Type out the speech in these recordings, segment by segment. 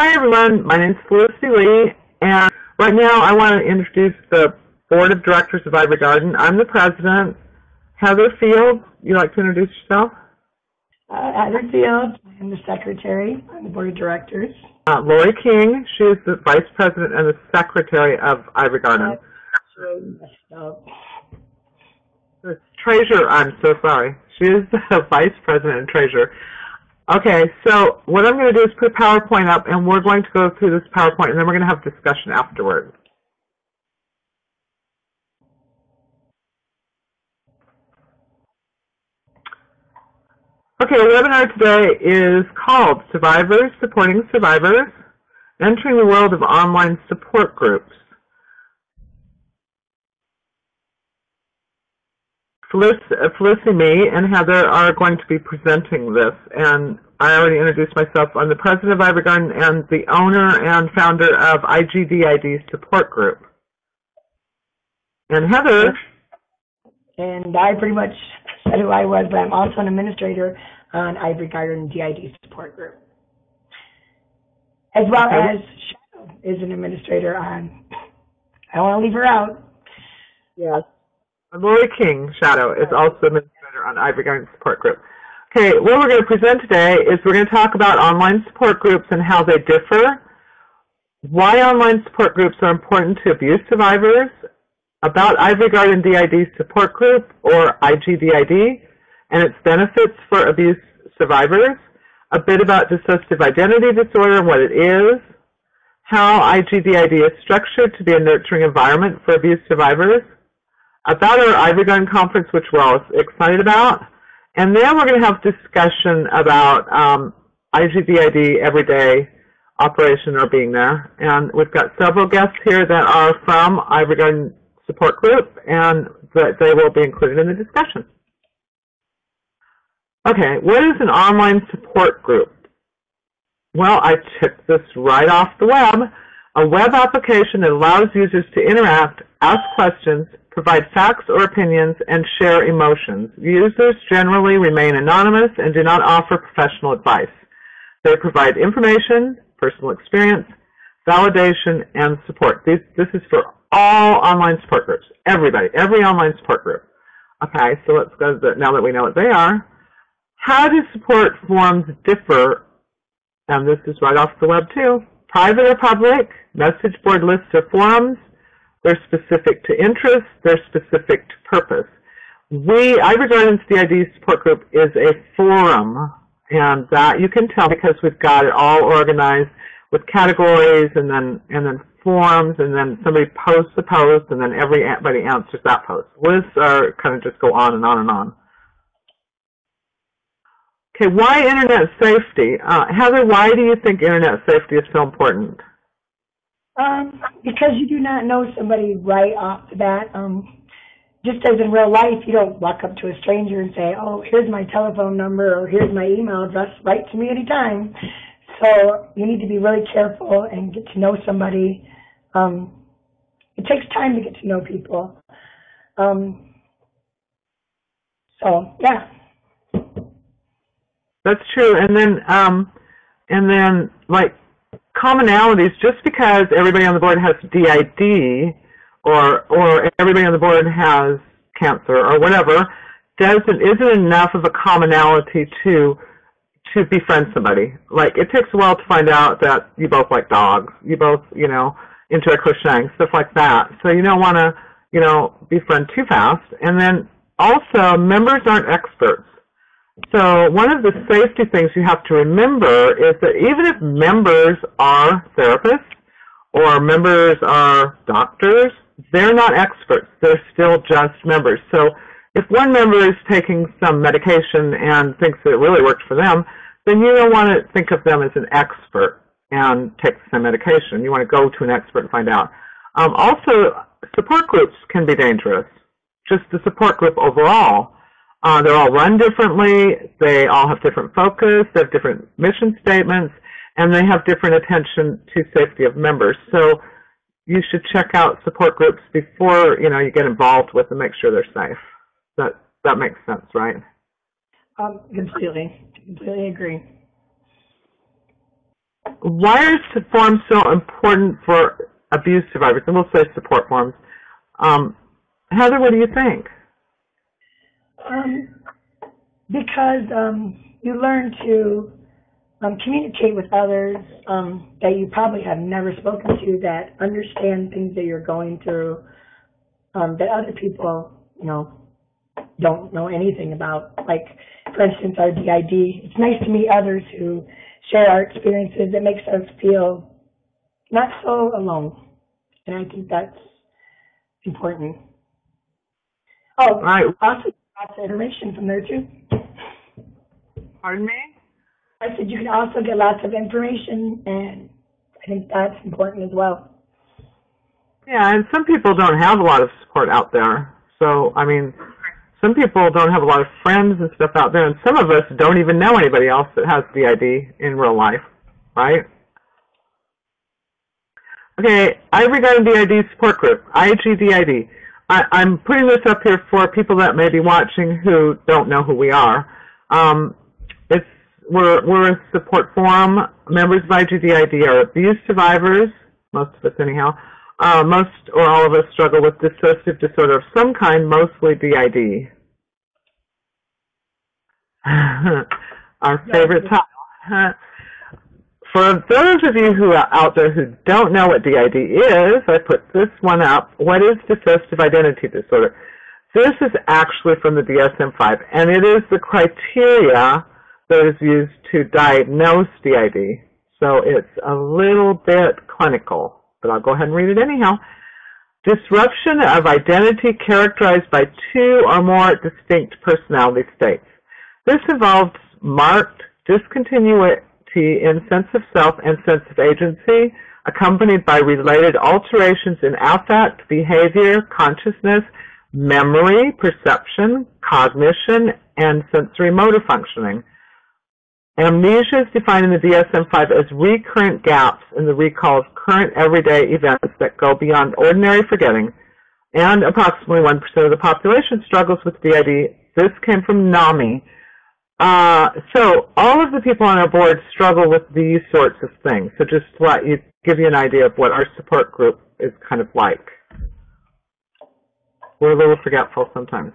Hi everyone, my name is Felicity Lee, and right now I want to introduce the Board of Directors of Ivory Garden. I'm the president. Heather Field, you like to introduce yourself? Heather Field, I'm the secretary on the Board of Directors. Lori King, she is the vice president and the secretary of Ivory Garden. The treasurer, I'm so sorry. She is the vice president and treasurer. Okay, so what I'm going to do is put a PowerPoint up, and we're going to go through this PowerPoint, and then we're going to have discussion afterwards. Okay, the webinar today is called Survivors Supporting Survivors, Entering the World of Online Support Groups. Felicity, me, and Heather are going to be presenting this, and I already introduced myself. I'm the president of Ivory Garden and the owner and founder of IGDID Support Group. And Heather? And I pretty much said who I was, but I'm also an administrator on Ivory Garden DID Support Group. As well as Shadow is an administrator on, I don't want to leave her out. Yes. Lori King, Shadow, is also administrator on Ivory Garden Support Group. Okay, what we're going to present today is we're going to talk about online support groups and how they differ, why online support groups are important to abuse survivors, about Ivory Garden DID Support Group, or IGDID, and its benefits for abuse survivors, a bit about dissociative identity disorder and what it is, how IGDID is structured to be a nurturing environment for abuse survivors, about our Ivory Garden conference, which we're all excited about, and then we're going to have discussion about IGDID everyday operation or being there. And we've got several guests here that are from Ivory Garden Support Group, and they will be included in the discussion. Okay, what is an online support group? Well, I took this right off the web. A web application that allows users to interact, ask questions, provide facts or opinions, and share emotions. Users generally remain anonymous and do not offer professional advice. They provide information, personal experience, validation, and support. This is for all online support groups, everybody, every online support group. Okay, so let's go to the, now that we know what they are. How do support forums differ? And this is right off the web too. Private or public, message board lists or forums. They're specific to interests. They're specific to purpose. Ivory Garden's DID Support Group is a forum, and that you can tell because we've got it all organized with categories and then forums, and then somebody posts a post, and then everybody answers that post. Lists are kind of just go on and on and on. Okay, why internet safety? Heather, why do you think internet safety is so important? Because you do not know somebody right off the bat. Just as in real life, you don't walk up to a stranger and say, oh, here's my telephone number or here's my email address, write to me anytime. So you need to be really careful and get to know somebody. It takes time to get to know people. So, yeah. That's true. And then like, commonalities, just because everybody on the board has DID or everybody on the board has cancer or whatever, isn't enough of a commonality to befriend somebody. Like, it takes a while to find out that you both like dogs, you both, enjoy crocheting, stuff like that. So you don't want to, befriend too fast. And then also, members aren't experts. So one of the safety things you have to remember is that even if members are therapists or members are doctors, they're not experts. They're still just members. So if one member is taking some medication and thinks that it really worked for them, then you don't want to think of them as an expert and take the same medication. You want to go to an expert and find out. Also, support groups can be dangerous, just the support group overall. They're all run differently, they all have different focus, they have different mission statements, and they have different attention to safety of members. So you should check out support groups before you get involved with them, make sure they're safe. That makes sense, right? Completely agree. why are forums so important for abuse survivors? And we'll say support forums. Heather, what do you think? Because you learn to communicate with others that you probably have never spoken to, that understand things that you're going through, that other people, don't know anything about. Like, for instance, our DID. It's nice to meet others who share our experiences. It makes us feel not so alone. And I think that's important. Oh, right. Also lots of information from there, too. Pardon me? I said you can also get lots of information, and I think that's important as well. Yeah, and some people don't have a lot of support out there. So, I mean, some people don't have a lot of friends and stuff out there, and some of us don't even know anybody else that has DID in real life, right? Okay, Ivory Garden DID support group, IGDID. I'm putting this up here for people that may be watching who don't know who we are. We're a support forum. Members of IGDID are abuse survivors, most of us anyhow. Most or all of us struggle with dissociative disorder of some kind, mostly DID. Our favorite title. For those of you who are out there who don't know what DID is, I put this one up. What is dissociative identity disorder? This is actually from the DSM-5, and it is the criteria that is used to diagnose DID. So it's a little bit clinical, but I'll go ahead and read it anyhow. Disruption of identity characterized by two or more distinct personality states. This involves marked discontinuity in sense of self and sense of agency, accompanied by related alterations in affect, behavior, consciousness, memory, perception, cognition, and sensory motor functioning. Amnesia is defined in the DSM-5 as recurrent gaps in the recall of current everyday events that go beyond ordinary forgetting, and approximately 1% of the population struggles with DID. This came from NAMI. So all of the people on our board struggle with these sorts of things. So just to give you an idea of what our support group is kind of like. We're a little forgetful sometimes.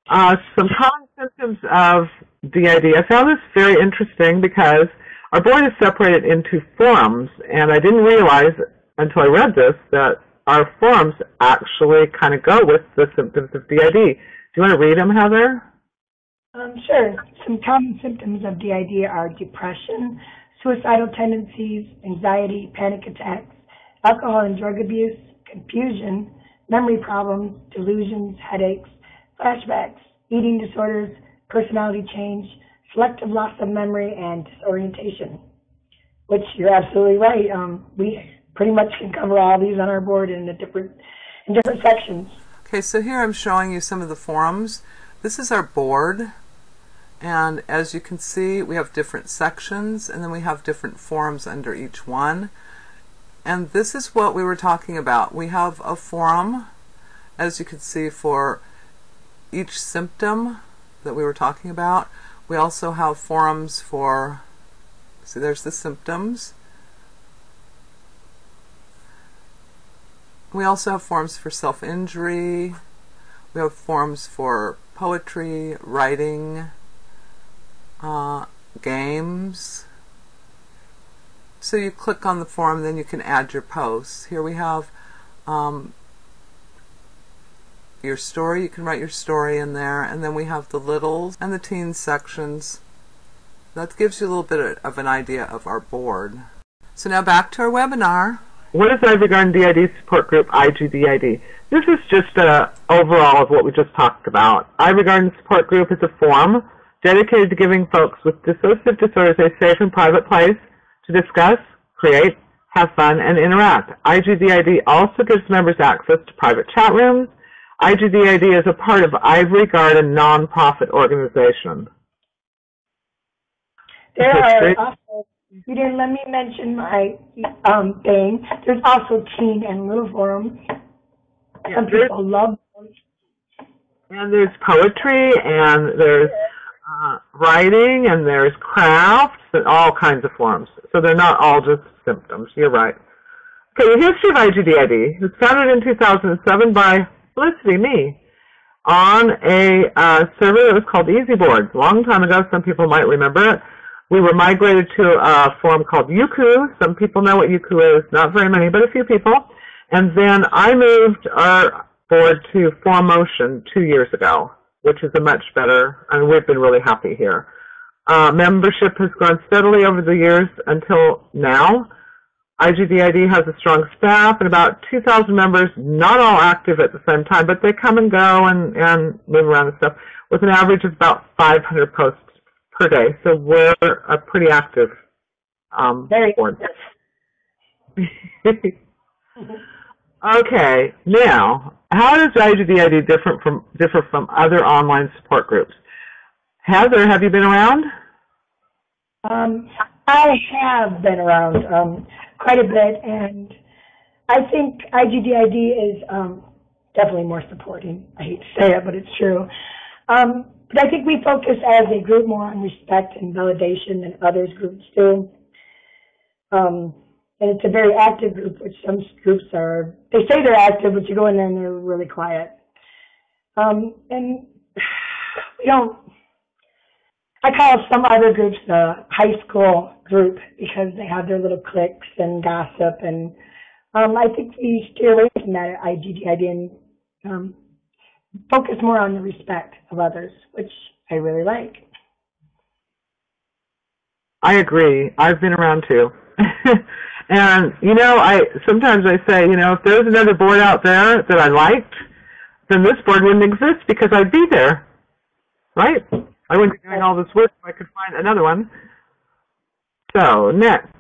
Some common symptoms of DID. I found this very interesting because our board is separated into forums, and I didn't realize until I read this that our forums actually kind of go with the symptoms of DID. Do you want to read them, Heather? Sure. Some common symptoms of DID are depression, suicidal tendencies, anxiety, panic attacks, alcohol and drug abuse, confusion, memory problems, delusions, headaches, flashbacks, eating disorders, personality change, selective loss of memory, and disorientation. Which you're absolutely right. We pretty much can cover all these on our board in different sections. Okay, so here I'm showing you some of the forums. This is our board. And as you can see, we have different sections, and then we have different forums under each one. And this is what we were talking about. We have a forum, as you can see, for each symptom that we were talking about. We also have forums for, see, there's the symptoms. We also have forums for self-injury. We have forums for poetry, writing, games. So you click on the forum, then you can add your posts. Here we have your story. You can write your story in there, and then we have the littles and the teens sections. That gives you a little bit of an idea of our board. So now back to our webinar. What is Ivory Garden DID support group, IGDID? This is just an overall of what we just talked about. Ivory Garden support group is a forum dedicated to giving folks with dissociative disorders a safe and private place to discuss, create, have fun, and interact. IGDID also gives members access to private chat rooms. IGDID is a part of Ivory Garden nonprofit organization. There are also, you didn't let me mention my thing. There's also teen and little forums. Some people love them. And there's poetry, and there's writing, and there's crafts, and all kinds of forms. So they're not all just symptoms. You're right. Okay, the history of IGDID was founded in 2007 by Felicity Lee on a server that was called Easy Board. A long time ago, some people might remember it. We were migrated to a forum called Yuku. Some people know what Yuku is, not very many, but a few people. And then I moved our board to Formotion 2 years ago, which is a much better, and we've been really happy here. Membership has grown steadily over the years until now. IGDID has a strong staff and about 2,000 members, not all active at the same time, but they come and go and move around and stuff, with an average of about 500 posts per day. So we're a pretty active board. Okay, now, how does IGDID differ from other online support groups? Heather, have you been around? I have been around quite a bit, and I think IGDID is definitely more supporting. I hate to say it, but it's true. But I think we focus as a group more on respect and validation than others groups do. And it's a very active group, which some groups are, they say they're active, but you go in there and they're really quiet. And we don't, I call some other groups the high school group because they have their little cliques and gossip. And I think we steer away from that at IGDID and focus more on the respect of others, which I really like. I agree. I've been around too. And, you know, sometimes I say, you know, if there was another board out there that I liked, then this board wouldn't exist because I'd be there, right? I wouldn't be doing all this work if I could find another one. So, next.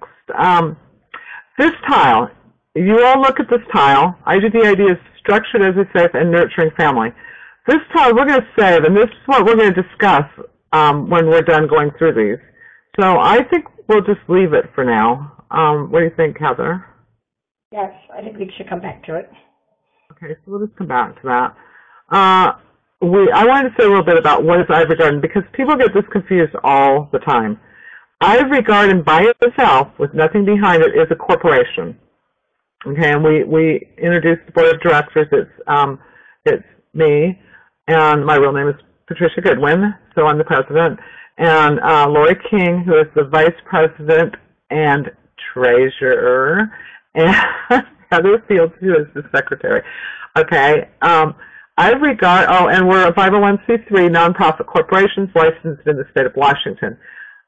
This tile. You all look at this tile. IGDID is structured as a safe and nurturing family. This tile we're going to save, and this is what we're going to discuss when we're done going through these. So I think we'll just leave it for now. What do you think, Heather? Yes, I think we should come back to it. Okay, so we'll just come back to that. I wanted to say a little bit about what is Ivory Garden, because people get this confused all the time. Ivory Garden by itself, with nothing behind it, is a corporation. Okay, and we introduced the board of directors. It's me, and my real name is Patricia Goodwin, so I'm the president, and Lori King, who is the vice president and treasurer, and Heather Fields, who is the secretary. Okay, Ivory Garden, and we're a 501c3 nonprofit corporation licensed in the state of Washington.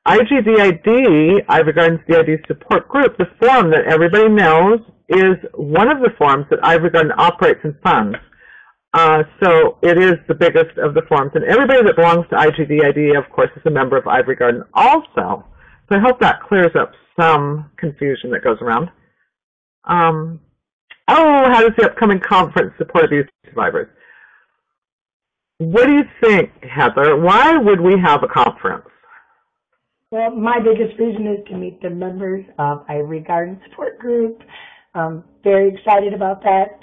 IGDID, Ivory Garden's DID support group, the forum that everybody knows, is one of the forums that Ivory Garden operates and funds. So it is the biggest of the forums. And everybody that belongs to IGDID, of course, is a member of Ivory Garden also. So I hope that clears up some confusion that goes around. How does the upcoming conference support abuse survivors? What do you think, Heather? Why would we have a conference? Well, my biggest reason is to meet the members of Ivory Garden support group. Very excited about that.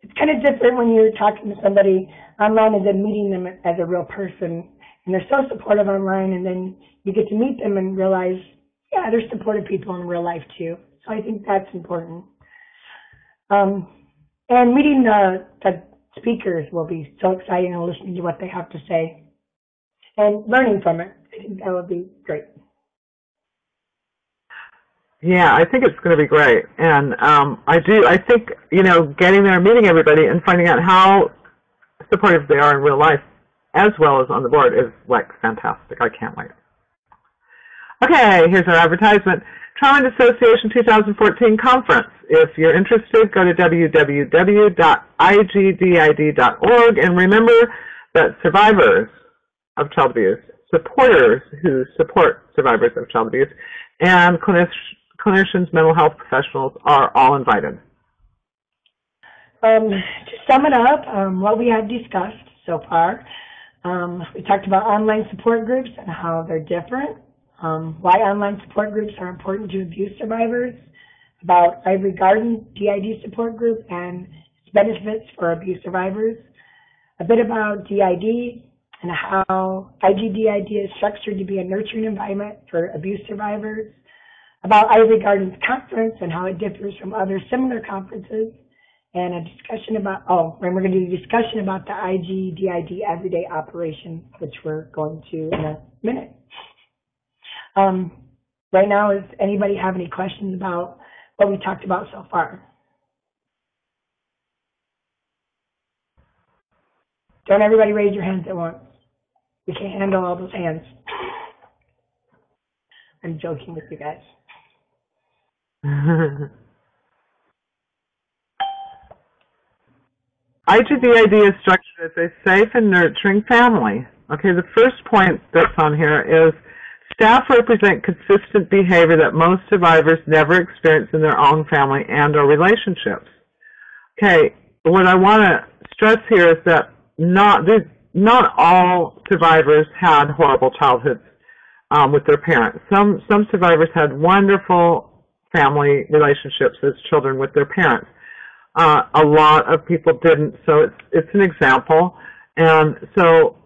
It's kind of different when you're talking to somebody online and then meeting them as a real person. And they're so supportive online, and then you get to meet them and realize, yeah, they're supportive people in real life too. So I think that's important. And meeting the speakers will be so exciting, and listening to what they have to say and learning from it. I think that would be great. Yeah, I think it's going to be great. And I think, you know, getting there and meeting everybody and finding out how supportive they are in real life as well as on the board is, like, fantastic. I can't wait. Okay, here's our advertisement. Trauma and Dissociation 2014 Conference. If you're interested, go to www.igdid.org, and remember that survivors of child abuse, supporters who support survivors of child abuse, and clinicians, mental health professionals are all invited. To sum it up, what we have discussed so far, we talked about online support groups and how they're different, why online support groups are important to abuse survivors, about Ivory Garden DID support group and its benefits for abuse survivors, a bit about DID, and how IGDID is structured to be a nurturing environment for abuse survivors, about Ivory Garden's conference and how it differs from other similar conferences, and a discussion about, and we're going to do a discussion about the IGDID everyday operation, which we're going to in a minute. Right now, does anybody have any questions about what we talked about so far? Don't everybody raise your hands at once. We can't handle all those hands. I'm joking with you guys. IGDID is structured as a safe and nurturing family. Okay, the first point that's on here is staff represent consistent behavior that most survivors never experience in their own family and or relationships. Okay, what I want to stress here is that not all survivors had horrible childhoods with their parents. Some survivors had wonderful family relationships as children with their parents. A lot of people didn't, so it's an example. And so,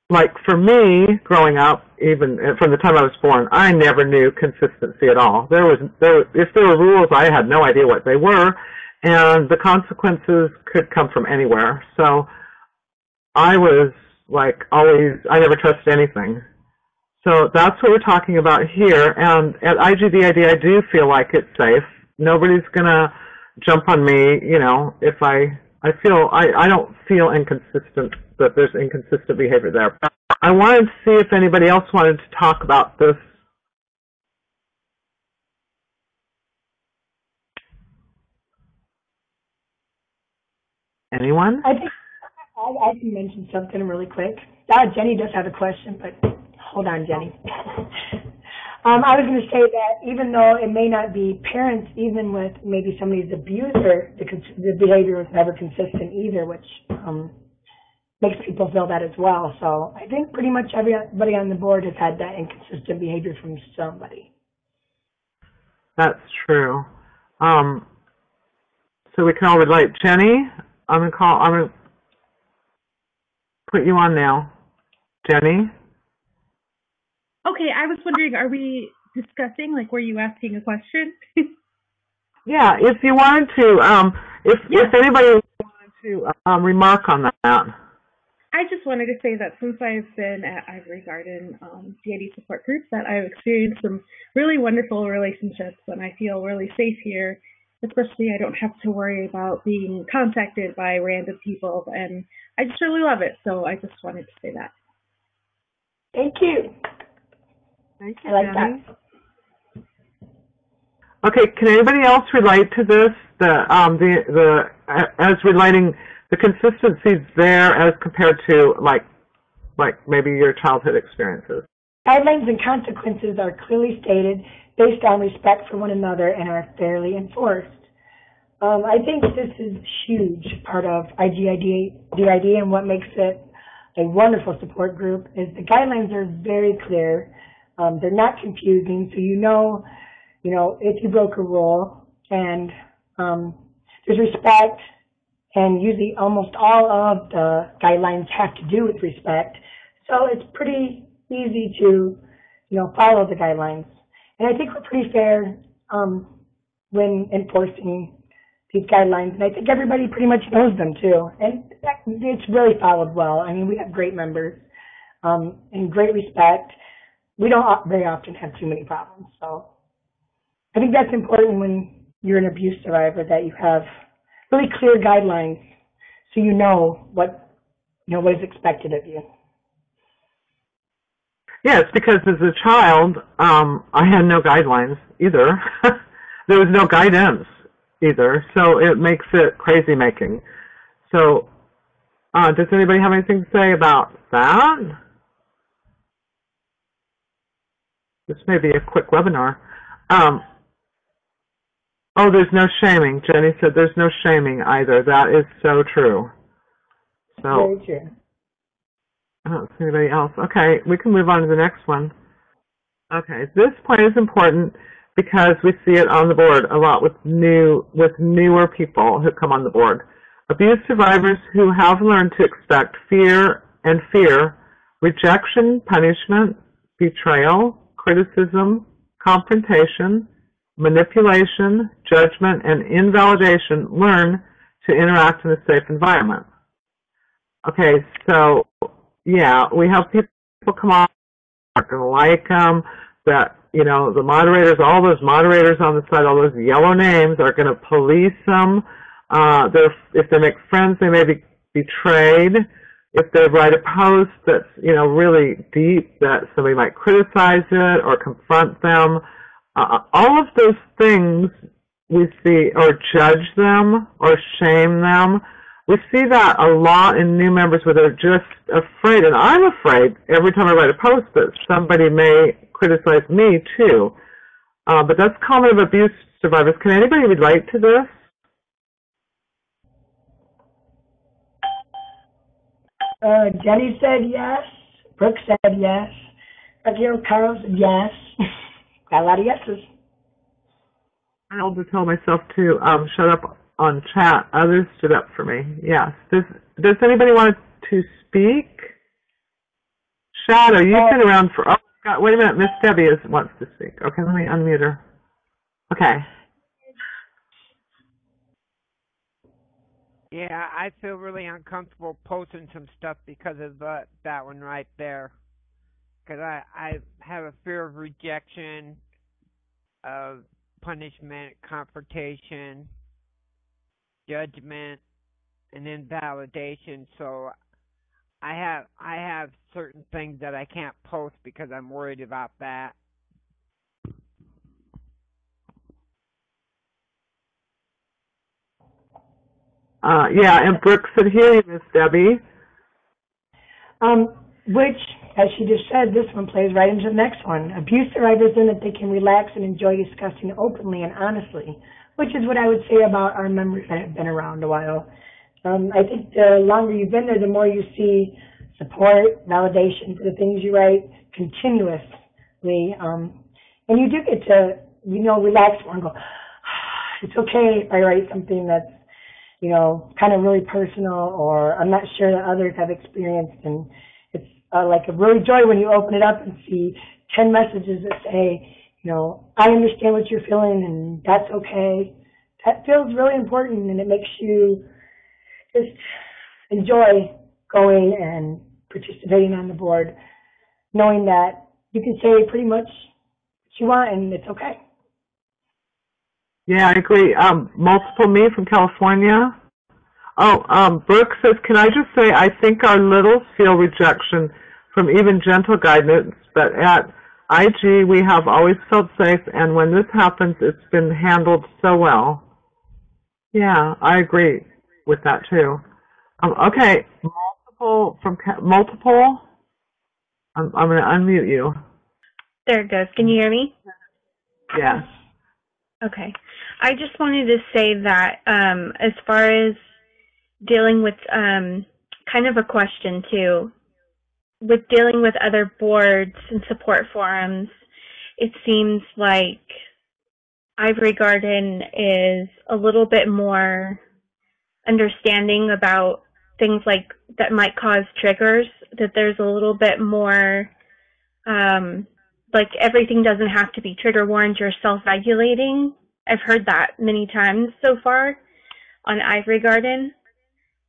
like for me, growing up, even from the time I was born, I never knew consistency at all. If there were rules, I had no idea what they were, and the consequences could come from anywhere. So I was like always, I never trusted anything. So that's what we're talking about here. And at IGDID, I do feel like it's safe. Nobody's gonna jump on me, you know, if I don't feel inconsistent, that there's inconsistent behavior there. I wanted to see if anybody else wanted to talk about this. Anyone? I think I can mention something really quick. Jenny does have a question, but hold on, Jenny. I was going to say that even though it may not be parents, even with maybe somebody's abuser, the behavior was never consistent either, which makes people feel that as well. So I think pretty much everybody on the board has had that inconsistent behavior from somebody. That's true. So we can all relate. Jenny, I'm going to put you on now. Jenny? Okay, I was wondering, are we discussing, like, were you asking a question? Yeah, if you wanted to, if anybody wanted to remark on that. I just wanted to say that since I've been at Ivory Garden DID support groups, that I've experienced some really wonderful relationships, and I feel really safe here. Especially, I don't have to worry about being contacted by random people, and I just really love it. So I just wanted to say that. Thank you. Thank you, I like Jenny. that. Okay, can anybody else relate to this? As relating the consistencies there as compared to like maybe your childhood experiences. Guidelines and consequences are clearly stated based on respect for one another and are fairly enforced. I think this is a huge part of IGDID, and what makes it a wonderful support group is the guidelines are very clear. They're not confusing, so you know if you broke a rule, and there's respect, and usually almost all of the guidelines have to do with respect. So it's pretty easy to, follow the guidelines. And I think we're pretty fair when enforcing these guidelines, and I think everybody pretty much knows them too. And it's really followed well. I mean, we have great members and great respect. We don't very often have too many problems. So I think that's important when you're an abuse survivor, that you have really clear guidelines so you know what is expected of you. Yes, because as a child, I had no guidelines either. There was no guidance either, so it makes it crazy making. So does anybody have anything to say about that? This may be a quick webinar. Oh, there's no shaming. Jenny said there's no shaming either. That is so true. So, very true. I don't see anybody else. Okay, we can move on to the next one. Okay, this point is important because we see it on the board a lot with newer people who come on the board. Abuse survivors who have learned to expect fear and fear, rejection, punishment, betrayal, criticism, confrontation, manipulation, judgment, and invalidation learn to interact in a safe environment. Okay, so, yeah, we have people come on, not going to like them, that, you know, the moderators, all those moderators on the side, all those yellow names are going to police them. If they make friends, they may be betrayed. If they write a post that's, you know, really deep, that somebody might criticize it or confront them. All of those things we see, or judge them or shame them. We see that a lot in new members where they're just afraid, and I'm afraid every time I write a post that somebody may criticize me too. But that's common of abuse survivors. Can anybody relate to this? Jenny said yes. Brooke said yes. Carol said yes. Got a lot of yeses. I also told myself to shut up on chat. Others stood up for me. Yes. Does anybody want to speak? Shadow, you've been around for... Oh, God, wait a minute. Miss Debbie wants to speak. Okay, let me unmute her. Okay. Yeah, I feel really uncomfortable posting some stuff because of that one right there. Because I have a fear of rejection, of punishment, confrontation, judgment, and invalidation. So I have certain things that I can't post because I'm worried about that. Yeah, and Brooke said, hear you, Miss Debbie. Which, as she just said, this one plays right into the next one. Abuse survivors learn that they can relax and enjoy discussing openly and honestly, which is what I would say about our members that have been around a while. I think the longer you've been there, the more you see support, validation for the things you write continuously. And you do get to, you know, relax more and go, it's okay if I write something that's, you know, kind of really personal, or I'm not sure that others have experienced. And it's like a really joy when you open it up and see 10 messages that say, you know, I understand what you're feeling and that's okay. That feels really important, and it makes you just enjoy going and participating on the board, knowing that you can say pretty much what you want and it's okay. Yeah, I agree. Multiple me from California. Oh, Brooke says, can I just say, I think our littles feel rejection from even gentle guidance, but at IG we have always felt safe, and when this happens, it's been handled so well. Yeah, I agree with that too. Okay, multiple. I'm going to unmute you. There it goes. Can you hear me? Yes. Okay. I just wanted to say that as far as dealing with kind of a question too, with dealing with other boards and support forums, it seems like Ivory Garden is a little bit more understanding about things like that might cause triggers, that there's a little bit more like everything doesn't have to be trigger warned, you're self-regulating. I've heard that many times so far on Ivory Garden,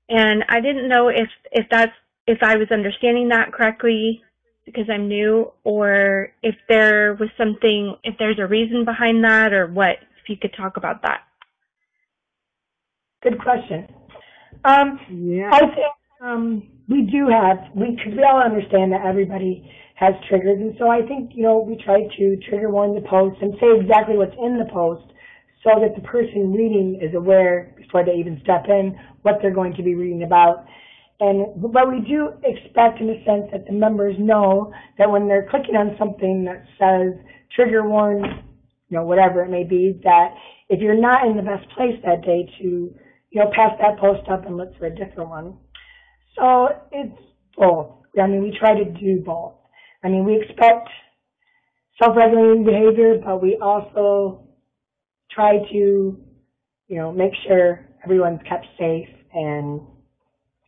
and I didn't know if I was understanding that correctly because I'm new, or if there was something, if there's a reason behind that, or what. If you could talk about that. Good question. Yeah. I think we do have, because we all understand that everybody has triggers, and so I think, you know, we try to trigger warn the post and say exactly what's in the post so that the person reading is aware before they even step in what they're going to be reading about. But we do expect, in a sense, that the members know that when they're clicking on something that says trigger warn, you know, whatever it may be, that if you're not in the best place that day to, you know, pass that post up and look for a different one. So it's both. I mean, we try to do both. I mean, we expect self-regulating behavior, but we also try to, you know, make sure everyone's kept safe, and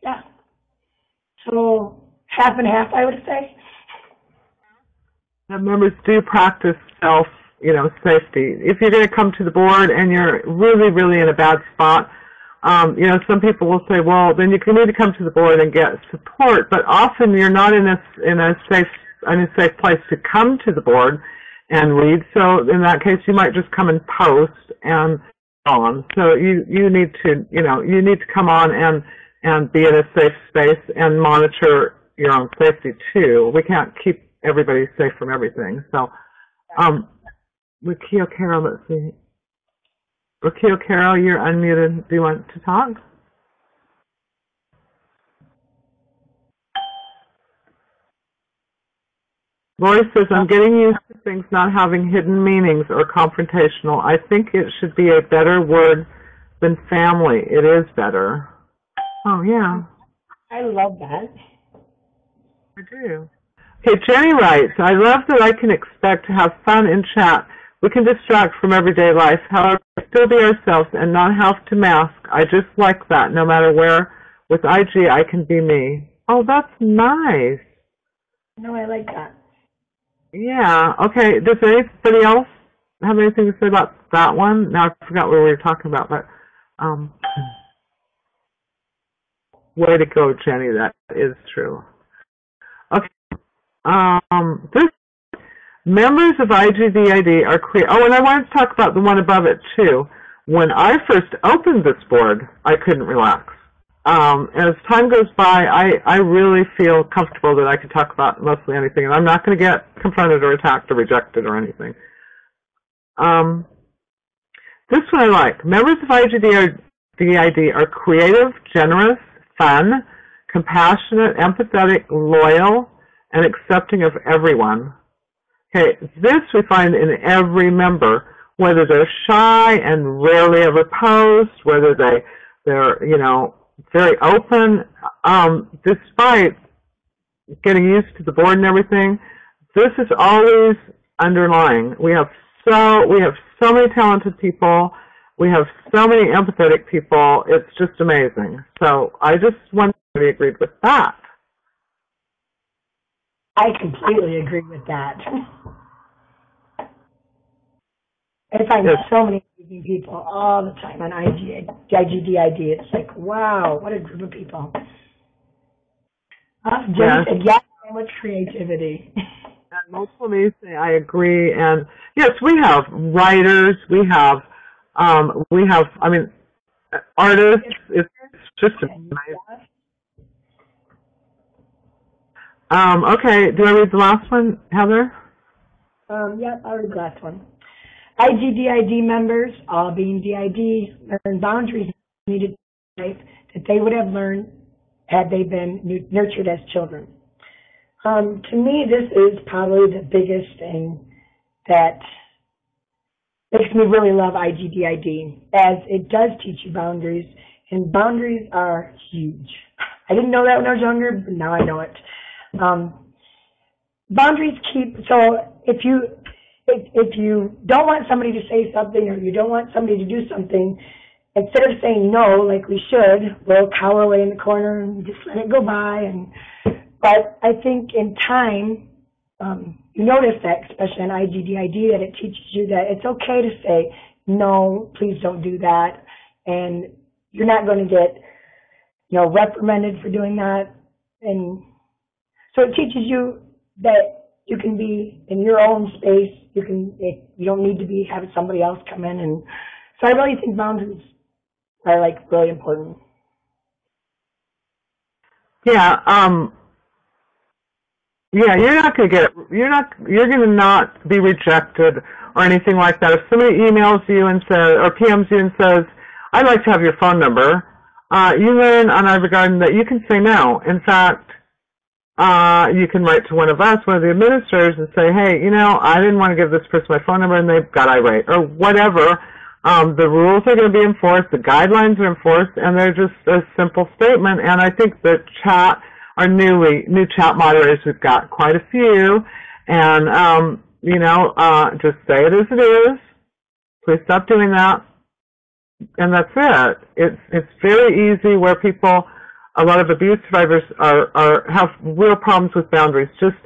yeah. So half and half, I would say. That members do practice safety. If you're going to come to the board and you're really, really in a bad spot, some people will say, well, then you need to come to the board and get support. But often you're not in a safe place to come to the board and read. So in that case, you might just come and post and on. So you need to come on and be in a safe space and monitor your own safety too. We can't keep everybody safe from everything. So, Rakio Carol, let's see. Rakio Carol, you're unmuted. Do you want to talk? Lori says, I'm getting used to things not having hidden meanings or confrontational. I think it should be a better word than family. It is better. Oh, yeah. I love that. I do. Okay, Jenny writes, I love that I can expect to have fun in chat. We can distract from everyday life, however, still be ourselves and not have to mask. I just like that. No matter where, with IG, I can be me. Oh, that's nice. No, I like that. Yeah. Okay. Does anybody else have anything to say about that one? Now I forgot what we were talking about, but way to go, Jenny. That is true. Okay. Members of IGDID are oh, and I wanted to talk about the one above it too. When I first opened this board, I couldn't relax. As time goes by, I really feel comfortable that I can talk about mostly anything, and I'm not going to get confronted or attacked or rejected or anything. This one I like. Members of IGDID are creative, generous, fun, compassionate, empathetic, loyal, and accepting of everyone. Okay, this we find in every member, whether they're shy and rarely ever post, whether they're very open, despite getting used to the board and everything. This is always underlying. We have so many talented people. We have so many empathetic people. It's just amazing. So I just wonder if you agreed with that. I completely agree with that. I find so many amazing people all the time on IGDID. It's like, wow, what a group of people. Jenny said, yes, so much creativity. And multiple me say, I agree. And yes, we have writers. We have, artists. It's just amazing. Okay, do I read the last one, Heather? Yeah, I'll read the last one. IGDID members, all being DID, learn boundaries needed in life that they would have learned had they been nurtured as children. To me, this is probably the biggest thing that makes me really love IGDID, as it does teach you boundaries, and boundaries are huge. I didn't know that when I was younger, but now I know it. Boundaries so if you don't want somebody to say something, or you don't want somebody to do something, instead of saying no like we should, we'll cower away in the corner and just let it go by. But I think in time, you notice that, especially on IGDID, that it teaches you that it's okay to say no, please don't do that, and you're not going to get reprimanded for doing that. And so it teaches you that you can be in your own space. You don't need to be having somebody else come in. And so I really think boundaries are really important. Yeah. You're going to not be rejected or anything like that. If somebody emails you and says, or PMs you and says, I'd like to have your phone number, you learn on Ivory Garden that you can say no. In fact, you can write to one of us, one of the administrators, and say, hey, I didn't want to give this person my phone number, and they got irate, or whatever. The rules are going to be enforced, the guidelines are enforced, and they're just a simple statement. And I think the chat, our new chat moderators, we've got quite a few, and, just say it as it is. Please stop doing that. And that's it. It's very easy where people a lot of abuse survivors have real problems with boundaries. Just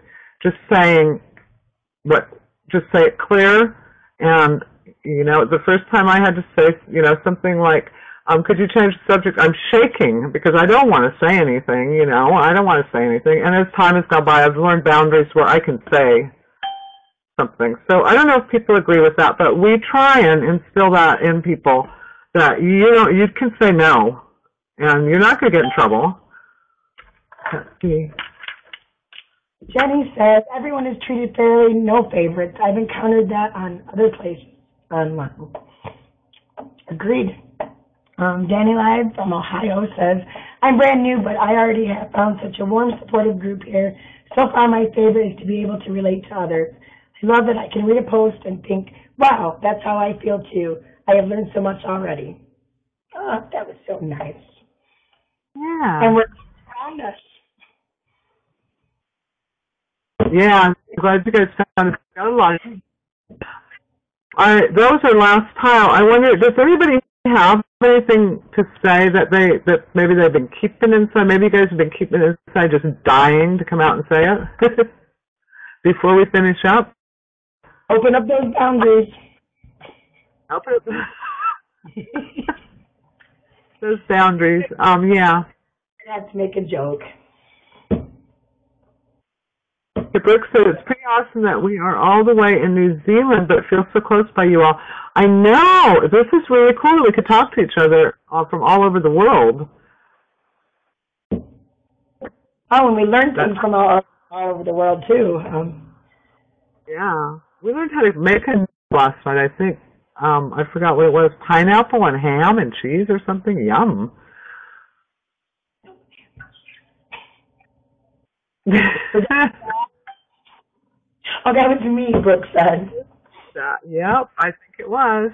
saying just say it clear. And the first time I had to say something like, could you change the subject? I'm shaking because I don't want to say anything. I don't want to say anything. And as time has gone by, I've learned boundaries where I can say something. So I don't know if people agree with that, but we try and instill that in people, that you can say no, and you're not going to get in trouble. Let's see. Jenny says, everyone is treated fairly, no favorites. I've encountered that on other places online. Agreed. Danny Live from Ohio says, I'm brand new, but I already have found such a warm, supportive group here. So far, my favorite is to be able to relate to others. I love that I can read a post and think, wow, that's how I feel too. I have learned so much already. Oh, that was so nice. Yeah. And we're around us. Yeah, I'm glad you guys found got a lot. That was our last pile. I wonder, does anybody have anything to say that maybe they've been keeping inside? Maybe you guys have been keeping it inside, just dying to come out and say it before we finish up. Open up those boundaries. Open up those boundaries. Yeah. Let's make a joke. Brooke said it's pretty awesome that we are all the way in New Zealand, but feel so close by you all. I know. This is really cool that we could talk to each other from all over the world. Oh, and we learned things from all over the world, too. Yeah. We learned how to make a last night, I think. I forgot what it was. Pineapple and ham and cheese or something. Yum. Oh, that was me, Brooke said. Yep, I think it was.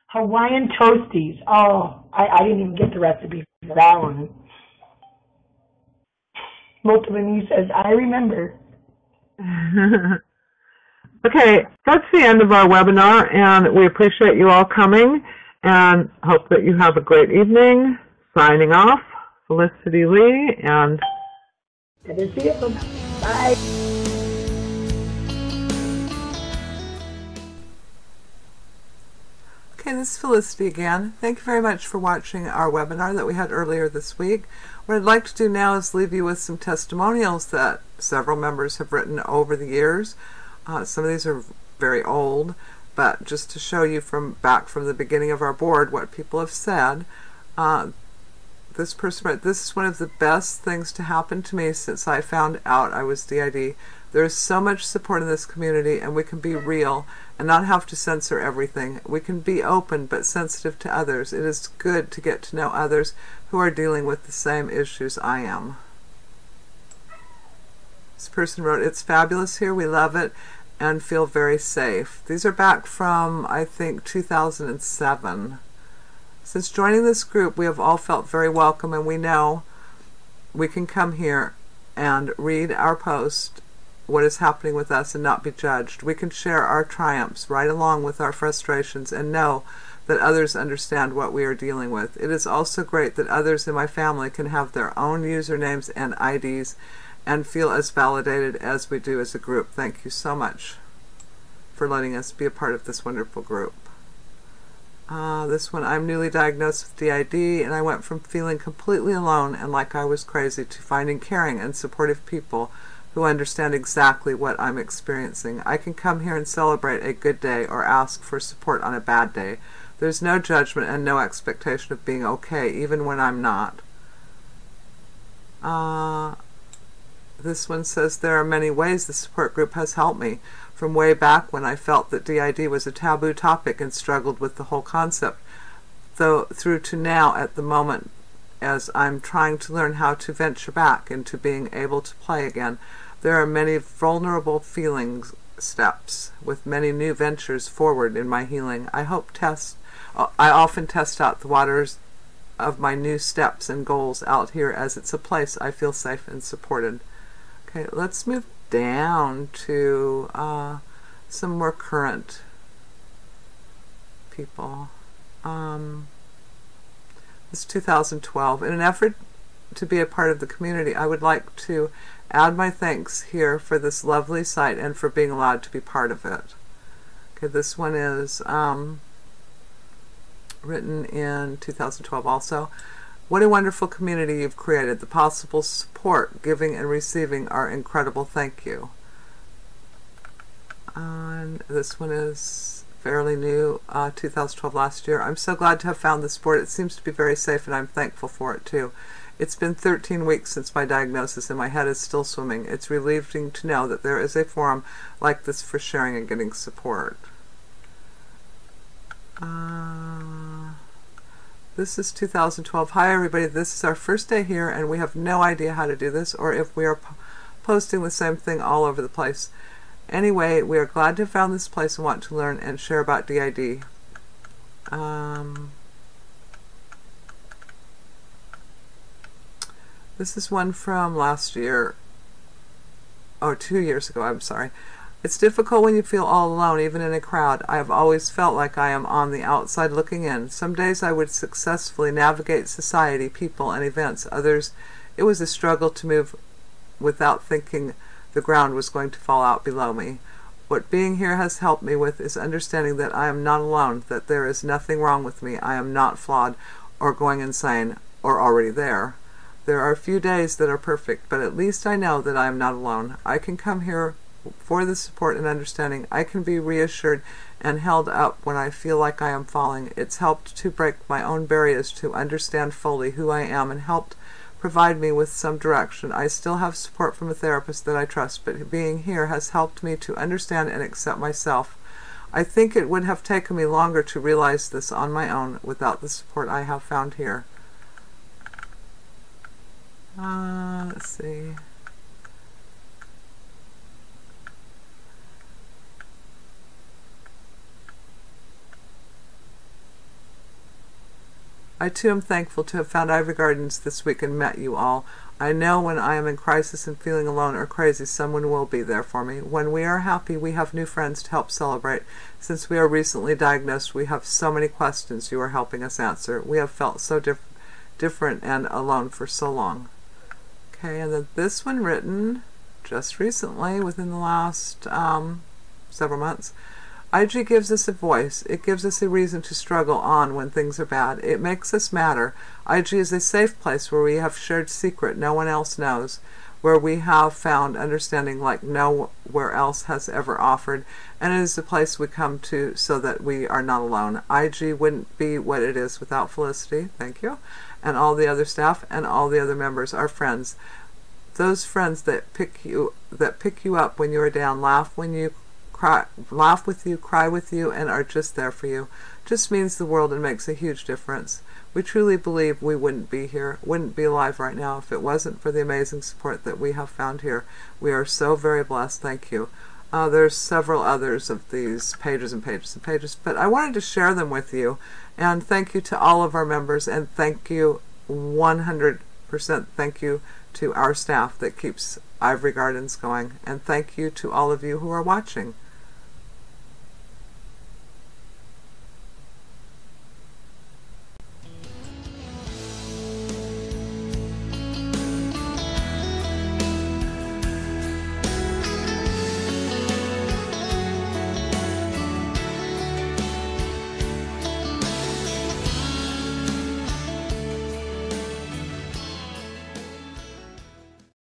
Hawaiian toasties. Oh, I didn't even get the recipe for that one. Multiple me says, I remember. Okay, that's the end of our webinar, and we appreciate you all coming, and hope that you have a great evening. Signing off, Felicity Lee, and... Bye. Okay, this is Felicity again. Thank you very much for watching our webinar that we had earlier this week. What I'd like to do now is leave you with some testimonials that several members have written over the years. Some of these are very old, but just to show you back from the beginning of our board what people have said. This person wrote, "This is one of the best things to happen to me since I found out I was DID. There is so much support in this community, and we can be real and not have to censor everything. We can be open but sensitive to others. It is good to get to know others who are dealing with the same issues I am." This person wrote, "It's fabulous here. We love it and feel very safe." These are back from, I think, 2007. Since joining this group, we have all felt very welcome, and we know we can come here and read our post, what is happening with us, and not be judged. We can share our triumphs right along with our frustrations and know that others understand what we are dealing with. It is also great that others in my family can have their own usernames and IDs and feel as validated as we do as a group. Thank you so much for letting us be a part of this wonderful group. This one, "I'm newly diagnosed with DID, and I went from feeling completely alone and like I was crazy to finding caring and supportive people who understand exactly what I'm experiencing. I can come here and celebrate a good day or ask for support on a bad day. There's no judgment and no expectation of being okay, even when I'm not." This one says, "There are many ways the support group has helped me. From way back when I felt that DID was a taboo topic and struggled with the whole concept, through to now at the moment as I'm trying to learn how to venture back into being able to play again. There are many vulnerable feelings steps with many new ventures forward in my healing. I often test out the waters of my new steps and goals out here, as it's a place I feel safe and supported." Okay, let's move down to some more current people. This is 2012. In an effort to be a part of the community, I would like to add my thanks here for this lovely site and for being allowed to be part of it. Okay, this one is written in 2012 also. What a wonderful community you've created. The possible support, giving and receiving are incredible. Thank you. And this one is fairly new, 2012, last year. I'm so glad to have found this board. It seems to be very safe, and I'm thankful for it too. It's been 13 weeks since my diagnosis, and my head is still swimming. It's relieving to know that there is a forum like this for sharing and getting support. This is 2012. Hi everybody, this is our first day here, and we have no idea how to do this or if we are posting the same thing all over the place. Anyway, we are glad to have found this place and want to learn and share about DID. This is one from last year, or 2 years ago, I'm sorry. It's difficult when you feel all alone, even in a crowd. I have always felt like I am on the outside looking in. Some days I would successfully navigate society, people, and events. Others, it was a struggle to move without thinking the ground was going to fall out below me. What being here has helped me with is understanding that I am not alone, that there is nothing wrong with me. I am not flawed or going insane or already there. There are a few days that are perfect, but at least I know that I am not alone. I can come here for the support and understanding. I can be reassured and held up when I feel like I am falling. It's helped to break my own barriers to understand fully who I am and helped provide me with some direction. I still have support from a therapist that I trust, but being here has helped me to understand and accept myself. I think it would have taken me longer to realize this on my own without the support I have found here. Let's see. I too am thankful to have found Ivory Gardens this week and met you all. I know when I am in crisis and feeling alone or crazy, someone will be there for me. When we are happy, we have new friends to help celebrate. Since we are recently diagnosed, we have so many questions you are helping us answer. We have felt so different and alone for so long. Okay, and then this one written just recently, within the last several months. IG gives us a voice. It gives us a reason to struggle on when things are bad. It makes us matter. IG is a safe place where we have shared secret no one else knows, where we have found understanding like nowhere else has ever offered, and it is a place we come to so that we are not alone. IG wouldn't be what it is without Felicity, thank you, and all the other staff and all the other members, our friends. Those friends that pick you up when you are down, laugh with you, cry with you, and are just there for you. Just means the world and makes a huge difference. We truly believe we wouldn't be here, wouldn't be alive right now if it wasn't for the amazing support that we have found here. We are so very blessed. Thank you. There's several others of these pages and pages and pages, but I wanted to share them with you. And thank you to all of our members, and thank you 100% thank you to our staff that keeps Ivory Gardens going, and thank you to all of you who are watching.